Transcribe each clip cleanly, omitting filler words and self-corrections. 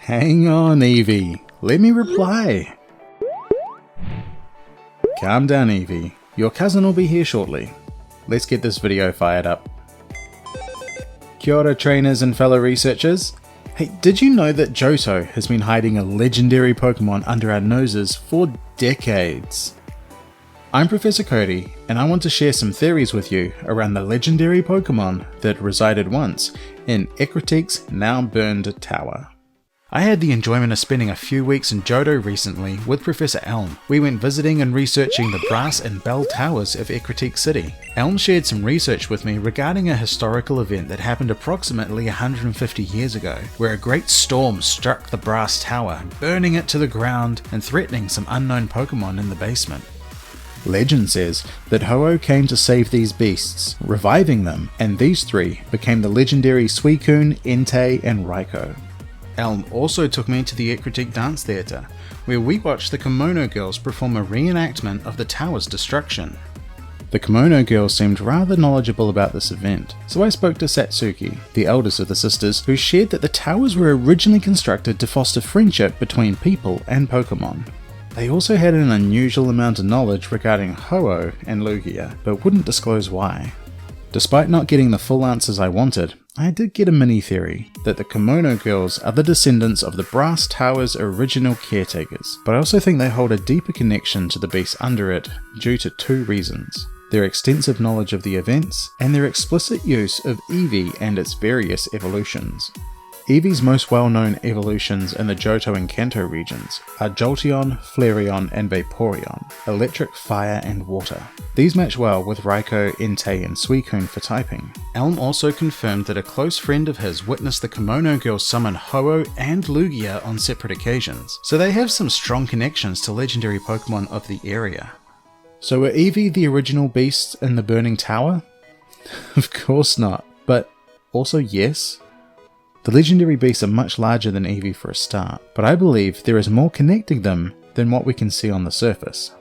Hang on, Eevee. Let me reply. Calm down, Eevee. Your cousin will be here shortly. Let's get this video fired up. Kia ora, trainers and fellow researchers. Hey, did you know that Johto has been hiding a legendary Pokemon under our noses for decades? I'm Professor Kauri, and I want to share some theories with you around the legendary Pokemon that resided once in Ecruteak's now burned tower. I had the enjoyment of spending a few weeks in Johto recently with Professor Elm. We went visiting and researching the brass and bell towers of Ecruteak City. Elm shared some research with me regarding a historical event that happened approximately 150 years ago, where a great storm struck the brass tower, burning it to the ground and threatening some unknown Pokemon in the basement. Legend says that Ho-Oh came to save these beasts, reviving them, and these three became the legendary Suicune, Entei, and Raikou. Elm also took me to the Ecruteak Dance Theatre, where we watched the Kimono Girls perform a reenactment of the tower's destruction. The Kimono Girls seemed rather knowledgeable about this event, so I spoke to Satsuki, the eldest of the sisters, who shared that the towers were originally constructed to foster friendship between people and Pokemon. They also had an unusual amount of knowledge regarding Ho-Oh and Lugia, but wouldn't disclose why. Despite not getting the full answers I wanted, I did get a mini theory that the Kimono Girls are the descendants of the Brass Tower's original caretakers, but I also think they hold a deeper connection to the beasts under it due to two reasons: their extensive knowledge of the events, and their explicit use of Eevee and its various evolutions. Eevee's most well-known evolutions in the Johto and Kanto regions are Jolteon, Flareon, and Vaporeon, electric, fire, and water. These match well with Raikou, Entei, and Suicune for typing. Elm also confirmed that a close friend of his witnessed the Kimono Girls summon Ho-Oh and Lugia on separate occasions, so they have some strong connections to legendary Pokemon of the area. So were Eevee the original beasts in the Burning Tower? Of course not, but also yes. The legendary beasts are much larger than Eevee for a start, but I believe there is more connecting them than what we can see on the surface.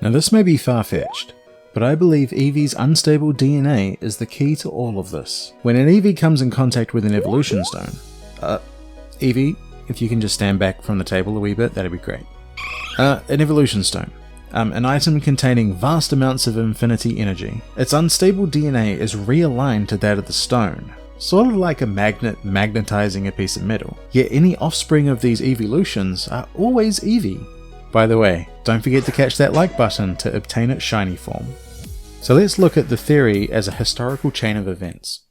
Now this may be far-fetched, but I believe Eevee's unstable DNA is the key to all of this. When an Eevee comes in contact with an evolution stone, Eevee, if you can just stand back from the table a wee bit, that'd be great. An evolution stone. An item containing vast amounts of infinity energy. Its unstable DNA is realigned to that of the stone, sort of like a magnet magnetizing a piece of metal. Yet any offspring of these Eeveelutions are always Eevee. By the way, don't forget to catch that like button to obtain its shiny form. So let's look at the theory as a historical chain of events.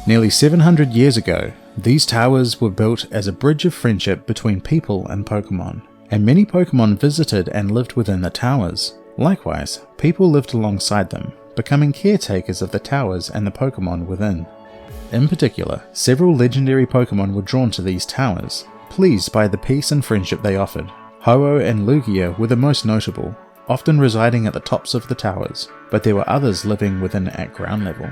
Nearly 700 years ago, these towers were built as a bridge of friendship between people and Pokemon, and many Pokemon visited and lived within the towers. Likewise, people lived alongside them, becoming caretakers of the towers and the Pokemon within. In particular, several legendary Pokemon were drawn to these towers, pleased by the peace and friendship they offered. Ho-Oh and Lugia were the most notable, often residing at the tops of the towers, but there were others living within at ground level.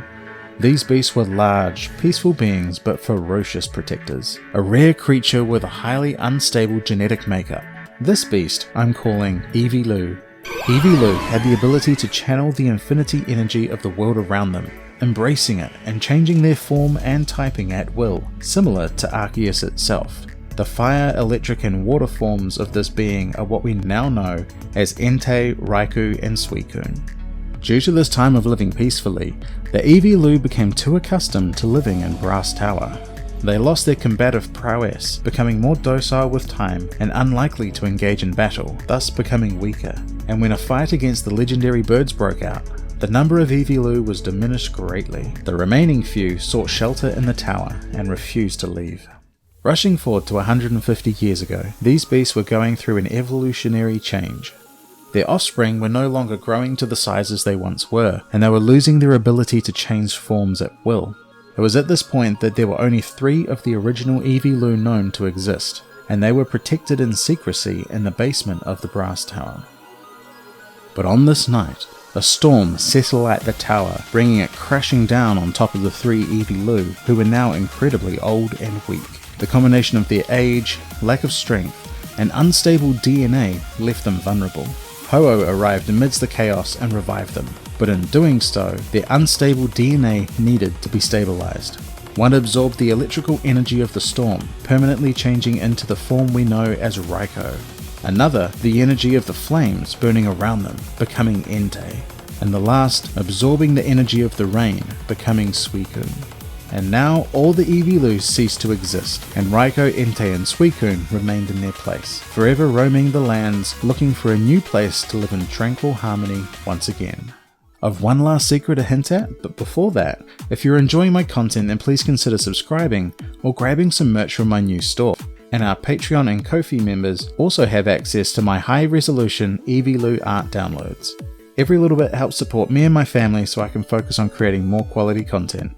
These beasts were large, peaceful beings but ferocious protectors, a rare creature with a highly unstable genetic makeup. This beast I'm calling Eeveeluu. Eeveeluu had the ability to channel the infinity energy of the world around them, embracing it and changing their form and typing at will, similar to Arceus itself. The fire, electric, and water forms of this being are what we now know as Entei, Raikou, and Suicune. Due to this time of living peacefully, the Eeveeluu became too accustomed to living in Brass Tower. They lost their combative prowess, becoming more docile with time and unlikely to engage in battle, thus becoming weaker. And when a fight against the legendary birds broke out, the number of Eeveeluu was diminished greatly. The remaining few sought shelter in the tower and refused to leave. Rushing forward to 150 years ago, these beasts were going through an evolutionary change. Their offspring were no longer growing to the sizes they once were, and they were losing their ability to change forms at will. It was at this point that there were only 3 of the original Eeveeluu known to exist, and they were protected in secrecy in the basement of the Brass Tower. But on this night, a storm settled at the tower, bringing it crashing down on top of the 3 Eeveeluu, who were now incredibly old and weak. The combination of their age, lack of strength, and unstable DNA left them vulnerable. Ho-Oh arrived amidst the chaos and revived them, but in doing so, their unstable DNA needed to be stabilized. One absorbed the electrical energy of the storm, permanently changing into the form we know as Raikou. Another, the energy of the flames burning around them, becoming Entei. And the last, absorbing the energy of the rain, becoming Suicune. And now all the Eeveeluu ceased to exist, and Raikou, Entei and Suicune remained in their place, forever roaming the lands, looking for a new place to live in tranquil harmony once again. I've one last secret to hint at, but before that, if you're enjoying my content then please consider subscribing or grabbing some merch from my new store. And our Patreon and Ko-fi members also have access to my high-resolution Eeveeluu art downloads. Every little bit helps support me and my family so I can focus on creating more quality content.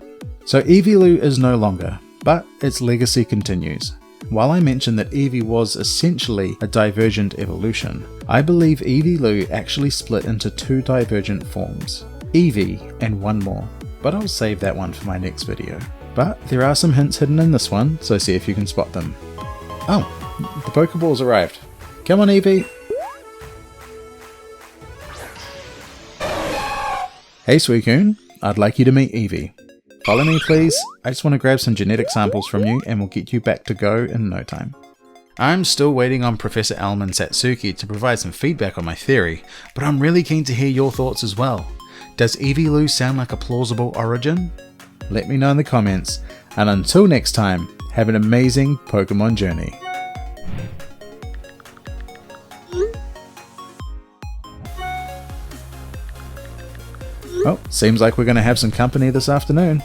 So Eeveeluu is no longer, but its legacy continues. While I mentioned that Eevee was essentially a divergent evolution, I believe Eeveeluu actually split into two divergent forms, Eevee and one more, but I'll save that one for my next video. But there are some hints hidden in this one, so see if you can spot them. Oh, the Pokeballs arrived. Come on Eevee! Hey Suicune, I'd like you to meet Eevee. Follow me please, I just want to grab some genetic samples from you and we'll get you back to go in no time. I'm still waiting on Professor Elm and Satsuki to provide some feedback on my theory, but I'm really keen to hear your thoughts as well. Does Eeveeluu sound like a plausible origin? Let me know in the comments, and until next time, have an amazing Pokemon journey. Well, seems like we're going to have some company this afternoon.